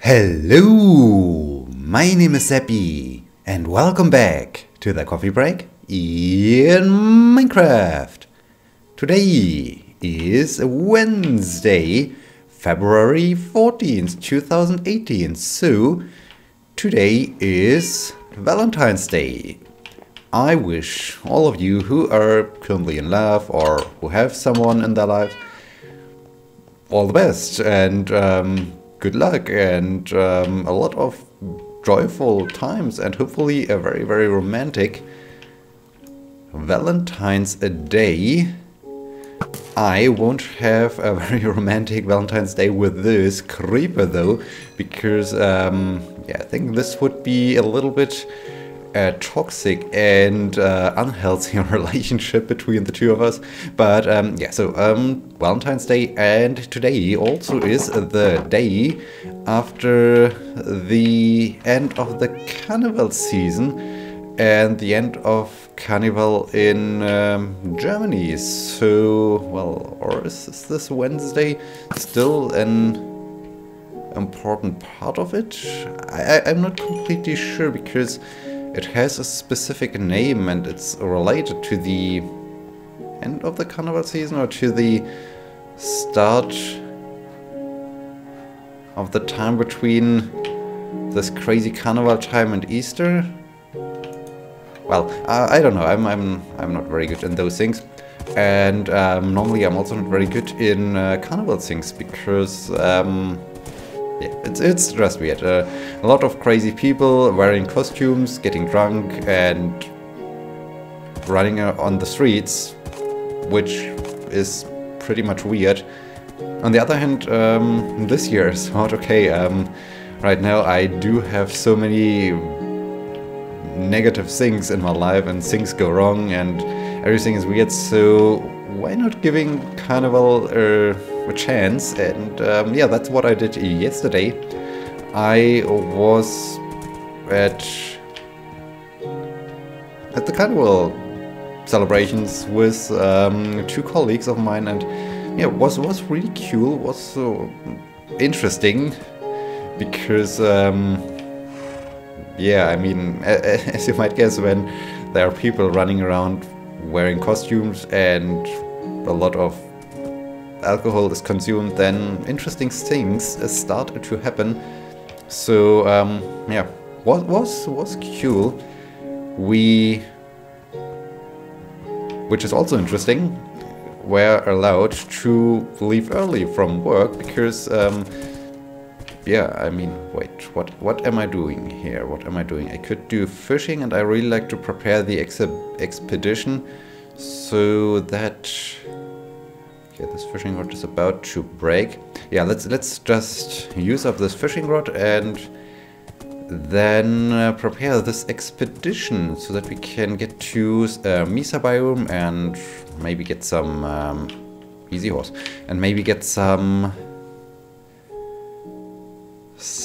Hello, my name is Sebbi, and welcome back to the coffee break in Minecraft. Today is Wednesday, February 14th, 2018, so today is Valentine's Day. I wish all of you who are currently in love or who have someone in their life all the best and good luck and a lot of joyful times and hopefully a very, very romantic Valentine's Day. I won't have a very romantic Valentine's Day with this creeper though, because yeah, I think this would be a little bit toxic and unhealthy relationship between the two of us. But yeah, so Valentine's Day, and today also is the day after the end of the Carnival season and the end of Carnival in Germany. So, well, or is this Wednesday still an important part of it? I'm not completely sure, because it has a specific name and it's related to the end of the Carnival season or to the start of the time between this crazy Carnival time and Easter. Well, I don't know. I'm not very good in those things, and normally I'm also not very good in Carnival things, because yeah, it's just weird. A lot of crazy people wearing costumes, getting drunk, and running on the streets, which is pretty much weird. On the other hand, this year is not okay. Right now I do have so many negative things in my life, and things go wrong, and everything is weird, so why not giving Carnival a chance? And yeah, that's what I did yesterday. I was at the Carnival Celebrations with two colleagues of mine, and yeah, it was really cool, was so interesting, because yeah, I mean, as you might guess, when there are people running around wearing costumes and a lot of alcohol is consumed, then interesting things start to happen. So yeah, was cool. We, which is also interesting, were allowed to leave early from work, because yeah, I mean, wait, what am I doing here? What am I doing? I could do fishing, and I really like to prepare the expedition so that, okay, this fishing rod is about to break. Yeah, let's just use up this fishing rod and then prepare this expedition so that we can get to Mesa biome and maybe get some easy horse, and maybe get some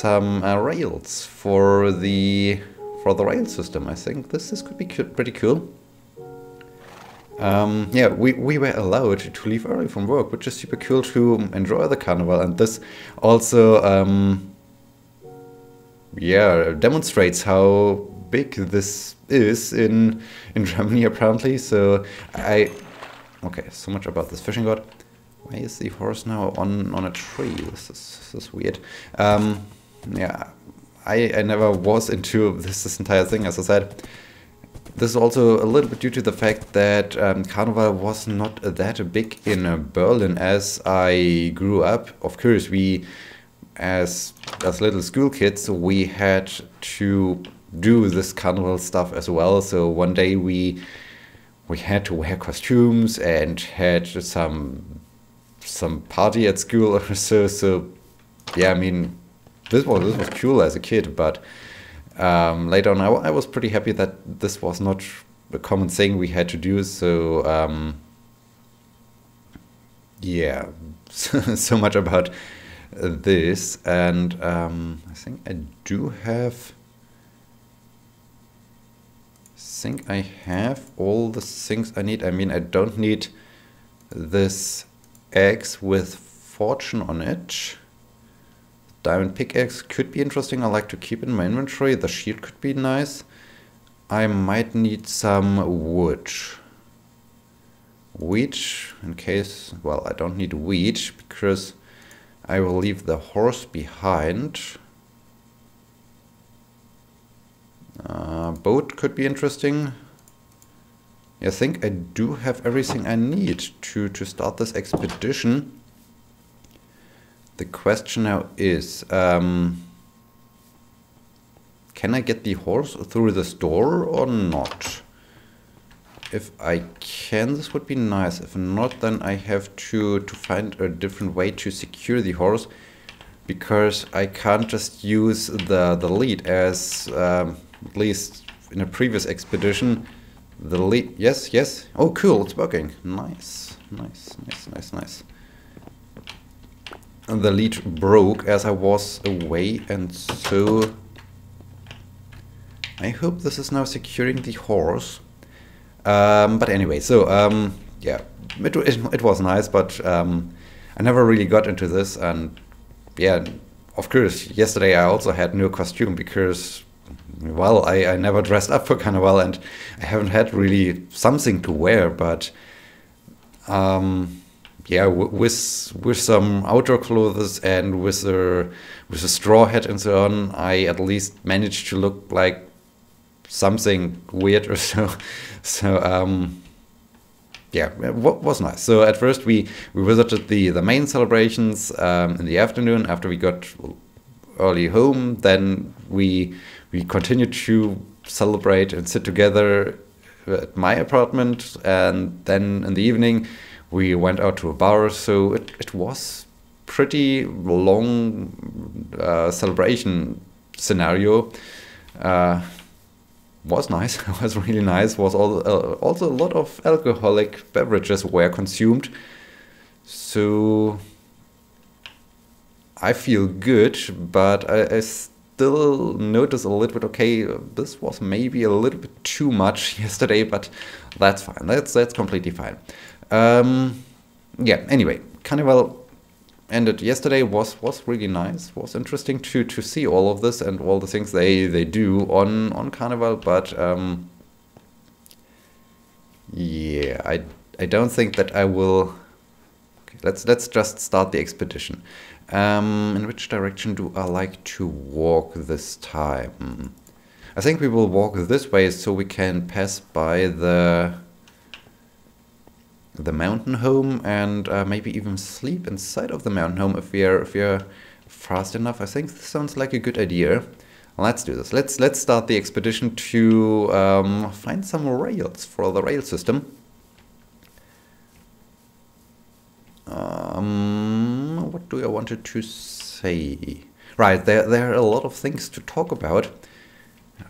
rails for the rail system. I think this could be pretty cool. Yeah, we were allowed to leave early from work, which is super cool to enjoy the Carnival, and this also yeah, demonstrates how big this is in Germany apparently. So okay, so much about this fishing rod. Why is the horse now on a tree? This is weird. Yeah, I never was into this entire thing, as I said. This is also a little bit due to the fact that Carnival was not that big in Berlin as I grew up. Of course, we, as little school kids, we had to do this Carnival stuff as well. So one day we had to wear costumes and had some party at school or so. So yeah, I mean, this was cool as a kid, but later on I was pretty happy that this was not a common thing we had to do. So yeah, so much about this. And I think I have all the things I need. I mean, I don't need this axe with fortune on it. diamond pickaxe could be interesting. I like to keep it in my inventory. The shield could be nice. I might need some wood. Wheat, in case, well, I don't need wheat because I will leave the horse behind. Boat could be interesting. I think I do have everything I need to start this expedition. The question now is, can I get the horse through this door or not? If I can, this would be nice. If not, then I have to find a different way to secure the horse, because I can't just use the lead as, at least in a previous expedition, the lead, yes. Oh, cool, it's working. Nice. And the lead broke as I was away, and so I hope this is now securing the horse. But anyway, so yeah, it was nice, but I never really got into this, and yeah, of course, yesterday I also had no costume because, well, I never dressed up for Carnival and I haven't had really something to wear, but yeah, with some outdoor clothes and with a straw hat and so on, I at least managed to look like something weird or so. So yeah, it was nice. So at first we visited the main celebrations in the afternoon after we got early home. Then we continued to celebrate and sit together at my apartment, and then in the evening we went out to a bar. So it was pretty long celebration scenario. Was nice. Was really nice. Was also a lot of alcoholic beverages were consumed. So I feel good, but I still notice a little bit, okay, this was maybe a little bit too much yesterday, but that's fine. That's completely fine. Yeah, anyway, Carnival ended yesterday, was really nice. Was interesting to see all of this and all the things they do on Carnival, but yeah, I don't think that I will. Okay, let's just start the expedition. In which direction do I like to walk this time? I think we will walk this way so we can pass by the mountain home and maybe even sleep inside of the mountain home if we're fast enough. I think this sounds like a good idea. Let's do this. Let's start the expedition to find some rails for the rail system. What do I wanted to say? Right, there are a lot of things to talk about,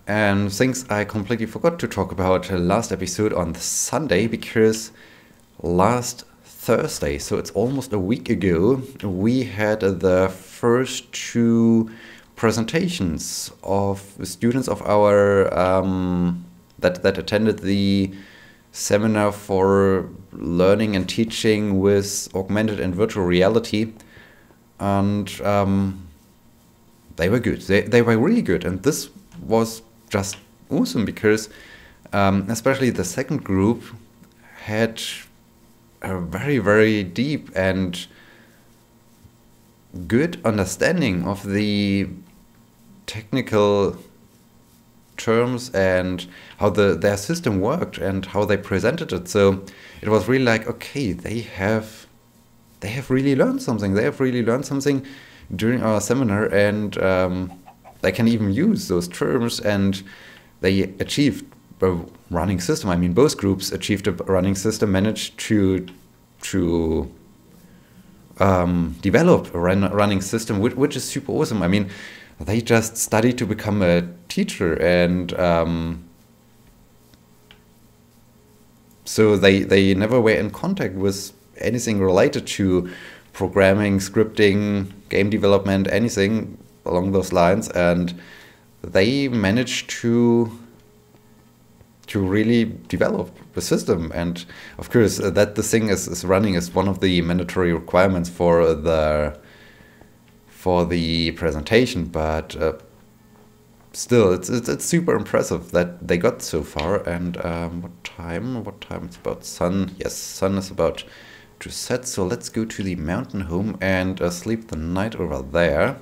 and things I completely forgot to talk about last episode on Sunday, because last Thursday, so it's almost a week ago, we had the first two presentations of students of our that attended the seminar for learning and teaching with augmented and virtual reality, and they were good. They were really good, and this was just awesome because especially the second group had a very, very deep and good understanding of the technical terms and how their system worked and how they presented it. So it was really like, okay, they have really learned something. They have really learned something during our seminar, and they can even use those terms, and they achieved a running system. I mean, both groups achieved a running system, managed to develop a running system, which is super awesome. I mean, they just studied to become a teacher, and so they never were in contact with anything related to programming, scripting, game development, anything along those lines, and they managed to really develop the system. And of course, that the thing is running is one of the mandatory requirements for for the presentation, but still, it's super impressive that they got so far. And what time? What time? It's about sun. Yes, sun is about to set. So let's go to the mountain home and sleep the night over there.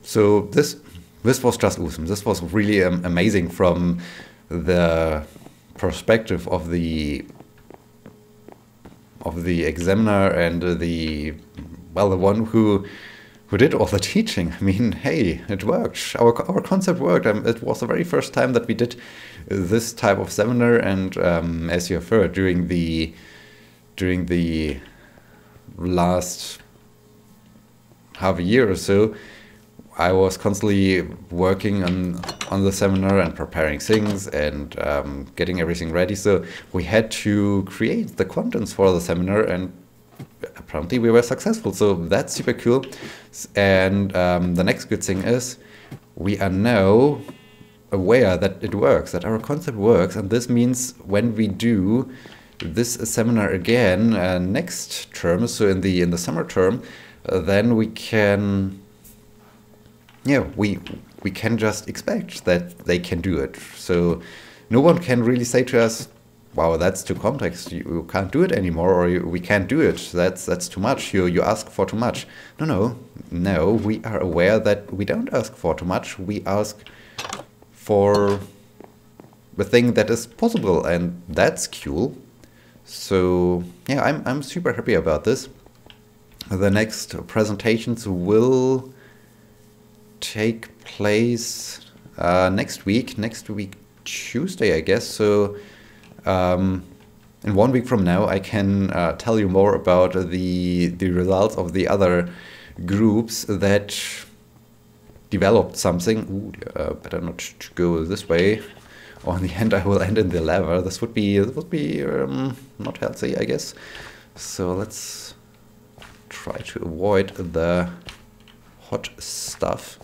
So this was just awesome. This was really amazing from the perspective of the examiner and the one who did all the teaching. I mean, hey, it worked. Our concept worked. It was the very first time that we did this type of seminar, and as you have heard during the last half a year or so, I was constantly working on the seminar and preparing things and getting everything ready. So we had to create the contents for the seminar, and apparently we were successful. So that's super cool. And the next good thing is we are now aware that it works, that our concept works. And this means when we do this seminar again next term, so in the summer term, then we can... yeah, we can just expect that they can do it. So no one can really say to us, wow, that's too complex, you can't do it anymore, or we can't do it, that's too much, you ask for too much. No, we are aware that we don't ask for too much, we ask for the thing that is possible, and that's cool. So yeah, I'm super happy about this. The next presentations will take place next week Tuesday, I guess. So in 1 week from now I can tell you more about the results of the other groups that developed something. Ooh, better not to go this way, or in the end I will end in the lava. This would be not healthy, I guess. So let's try to avoid the hot stuff.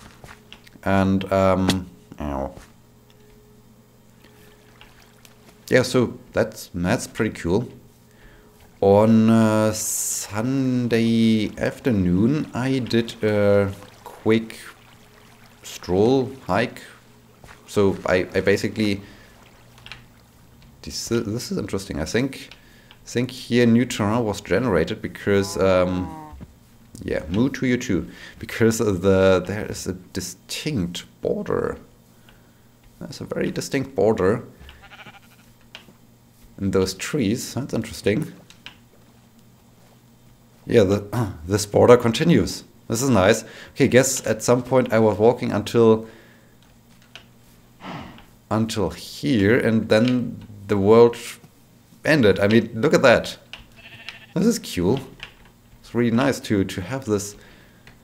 And yeah, so that's pretty cool. On Sunday afternoon I did a quick stroll hike. So I basically, this is interesting. I think here new terrain was generated because yeah, moo to you too, because there is a distinct border. There's a very distinct border in those trees. That's interesting. Yeah, this border continues. This is nice. Okay, guess at some point I was walking until here, and then the world ended. I mean, look at that. This is cool. It's really nice to have this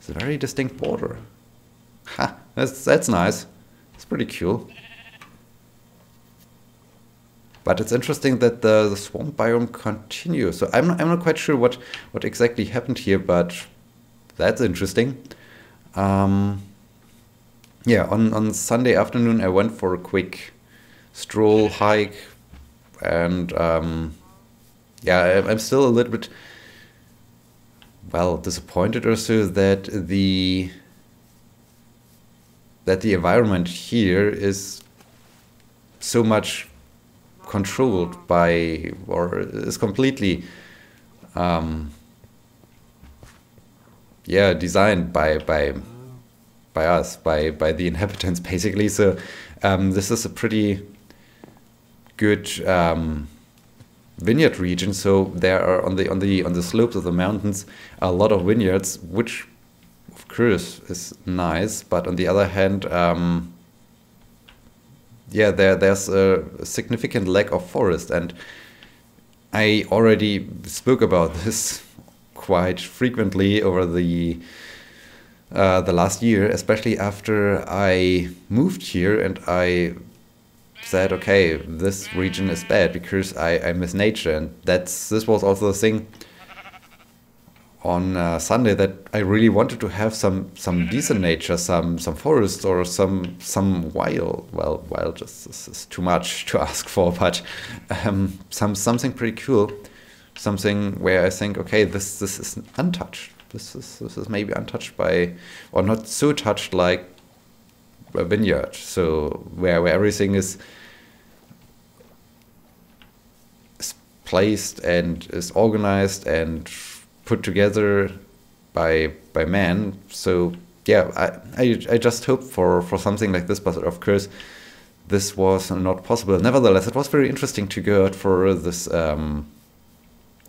very distinct border. Ha, that's nice. It's pretty cool. But it's interesting that the swamp biome continues. So I'm not quite sure what exactly happened here, but that's interesting. Yeah, on Sunday afternoon I went for a quick stroll hike, and yeah, I'm still a little bit, well, disappointed or so that the environment here is so much controlled by, or is completely yeah, designed by us, by the inhabitants basically. So this is a pretty good vineyard region. So there are on the slopes of the mountains a lot of vineyards, which of course is nice, but on the other hand, yeah, there's a significant lack of forest, and I already spoke about this quite frequently over the last year, especially after I moved here and I said, okay, this region is bad because I miss nature. And this was also the thing on Sunday, that I really wanted to have some decent nature, some forests, or some wild. Well, wild just is too much to ask for, but something pretty cool, something where I think, okay, this is untouched. this is maybe untouched by, or not so touched like a vineyard. So where everything is placed and is organized and put together by man. So yeah, I just hope for something like this, but of course this was not possible. Nevertheless, it was very interesting to go out for this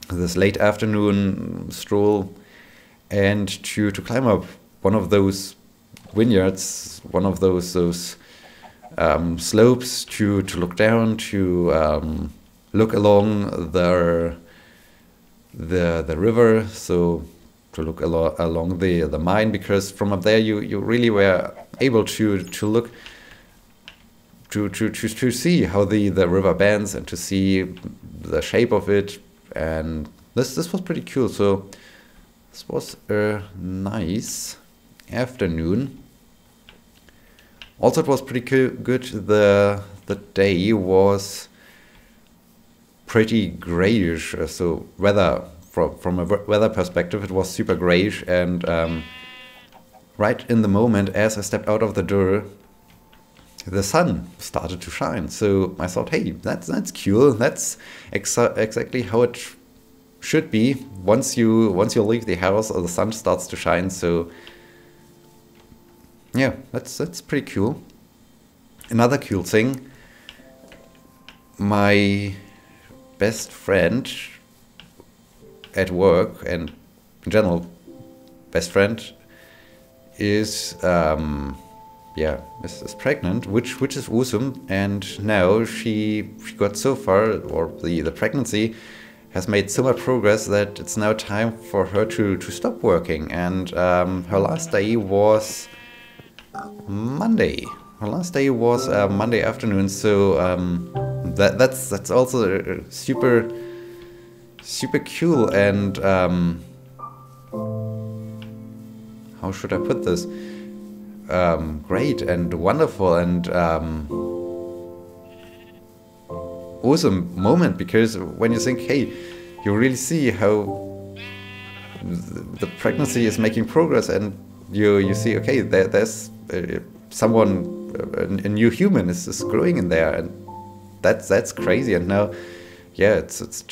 this late afternoon stroll and to climb up one of those vineyards, one of those slopes, to look down, to look along the river, so to look along the mine, because from up there you really were able to look to see how the river bends and to see the shape of it, and this was pretty cool. So this was a nice afternoon. Also, it was pretty good. The day was pretty grayish. So weather, from a weather perspective, it was super grayish. And right in the moment, as I stepped out of the door, the sun started to shine. So I thought, hey, that's cool. That's exactly how it should be. Once you leave the house, the sun starts to shine. So yeah, that's pretty cool. Another cool thing, my best friend at work, and in general best friend, is is pregnant, which is awesome. And now she got so far, or the pregnancy has made so much progress that it's now time for her to stop working. And her last day was Monday. Her last day was Monday afternoon. So that's also super cool. And how should I put this? Great and wonderful and awesome moment, because when you think, hey, you really see how the pregnancy is making progress, and you see, okay, there's someone, a new human is growing in there, and that's crazy. And now, yeah, it's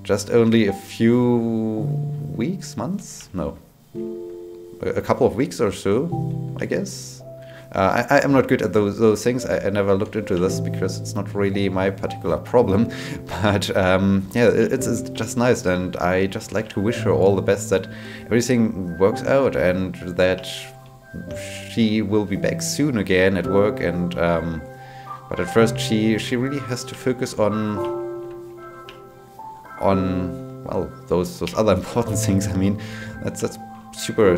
just only a few weeks, months, no, a couple of weeks or so, I guess. I'm not good at those things. I never looked into this because it's not really my particular problem. But yeah, it's just nice, and I just like to wish her all the best, that everything works out and that she will be back soon again at work. And but at first she really has to focus on well, those other important things. I mean, that's super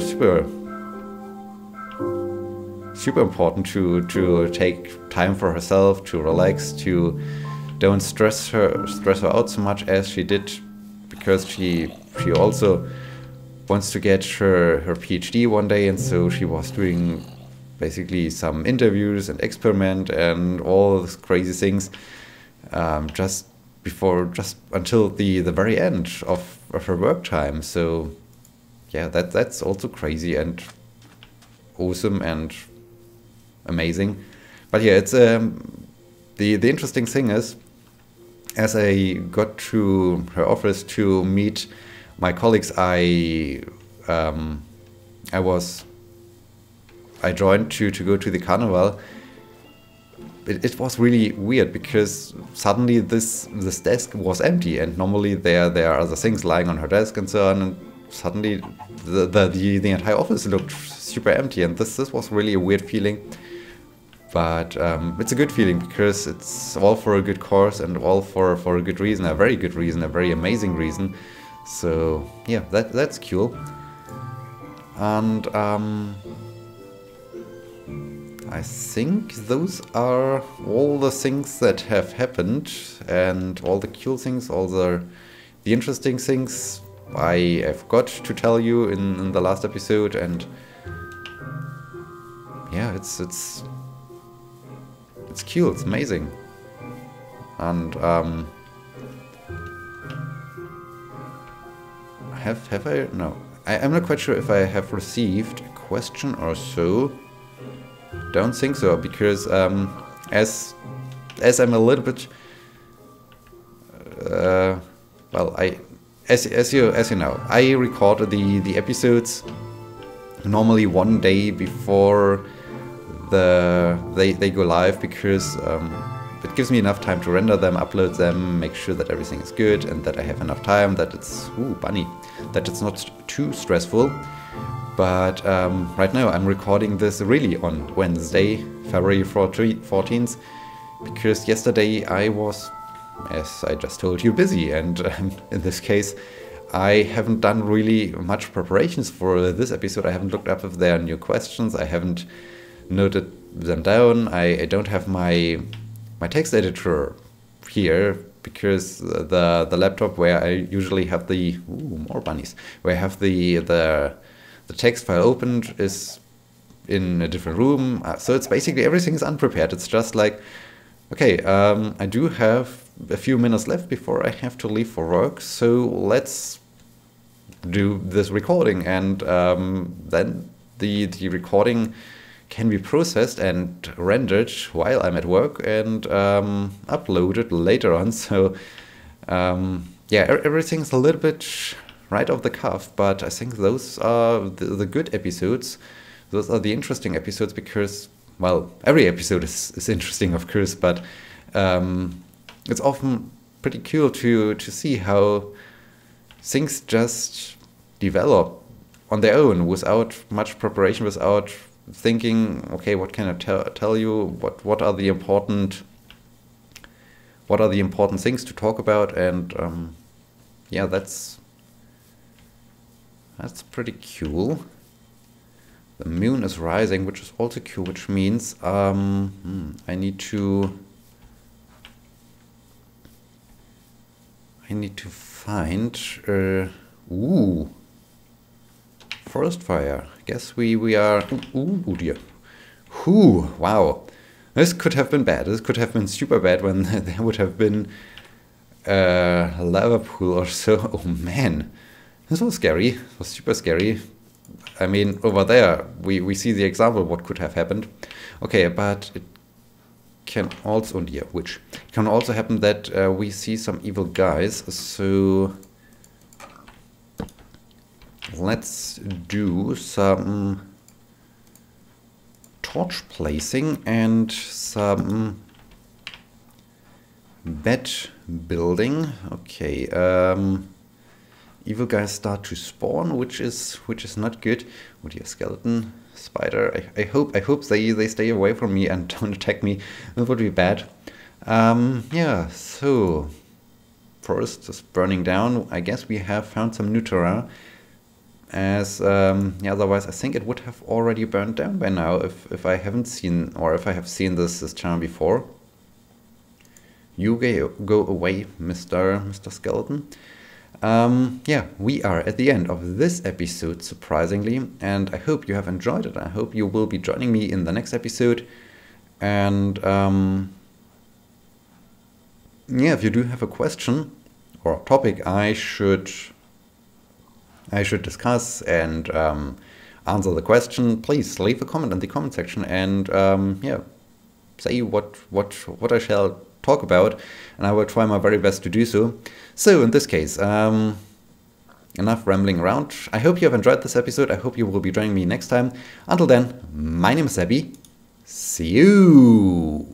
important to take time for herself, to relax, to don't stress her out so much as she did, because she also wants to get her PhD one day, and so she was doing basically some interviews and experiment and all these crazy things just until the very end of her work time. So yeah, that's also crazy and awesome and amazing. But yeah, it's the interesting thing is, as I got to her office to meet my colleagues, I joined to go to the carnival. It was really weird, because suddenly this desk was empty, and normally there are other things lying on her desk and so on, and suddenly the entire office looked super empty, and this was really a weird feeling. But it's a good feeling, because it's all for a good cause and all for a good reason, a very good reason, a very amazing reason. So yeah, that's cool. And I think those are all the things that have happened, and all the cool things, all the interesting things I have got to tell you in the last episode. And yeah, it's cool, it's amazing. And have I? No. I'm not quite sure if I have received a question or so. Don't think so, because as I'm a little bit well, as you know, I record the episodes normally one day before they go live, because it gives me enough time to render them, upload them, make sure that everything is good and that I have enough time, that it's that it's not too stressful. But right now I'm recording this really on Wednesday, February 14th, because yesterday I was, as I just told you, busy, and in this case I haven't done really much preparations for this episode. I haven't looked up if there are new questions, I haven't noted them down, I don't have my text editor here, because the laptop where I usually have the more bunnies, where I have the text file opened is in a different room, so it's basically everything is unprepared. It's just like, okay, I do have a few minutes left before I have to leave for work, so let's do this recording, and then the recording can be processed and rendered while I'm at work and uploaded later on. So yeah, everything's a little bit right off the cuff, but I think those are the good episodes. Those are the interesting episodes, because, well, every episode is interesting, of course, but it's often pretty cool to see how things just develop on their own without much preparation, without thinking, okay, what can I tell you? What are the important things to talk about? And yeah, that's pretty cool. The moon is rising, which is also cool, which means I need to find forest fire. I guess we are. Ooh dear. Wow. This could have been bad. This could have been super bad when there would have been a lava pool or so. Oh man. This was scary. It was super scary. I mean, over there we see the example of what could have happened. Okay, but it can also, oh dear, which can also happen that we see some evil guys. So let's do some torch placing and some bed building. Okay, evil guys start to spawn, which is not good. Oh dear, skeleton, spider. I hope they stay away from me and don't attack me. That would be bad. Yeah, so forest is burning down. I guess we have found some new terrain, as yeah, otherwise I think it would have already burned down by now if I haven't seen, or if I have seen this channel before. You go away, Mr. Skeleton. Yeah, we are at the end of this episode, surprisingly, and I hope you have enjoyed it. I hope you will be joining me in the next episode. And yeah, if you do have a question or a topic I should discuss and answer the question, please leave a comment in the comment section and yeah, say what I shall talk about, and I will try my very best to do so. So in this case, enough rambling around. I hope you have enjoyed this episode. I hope you will be joining me next time. Until then, my name is Sebbi. See you!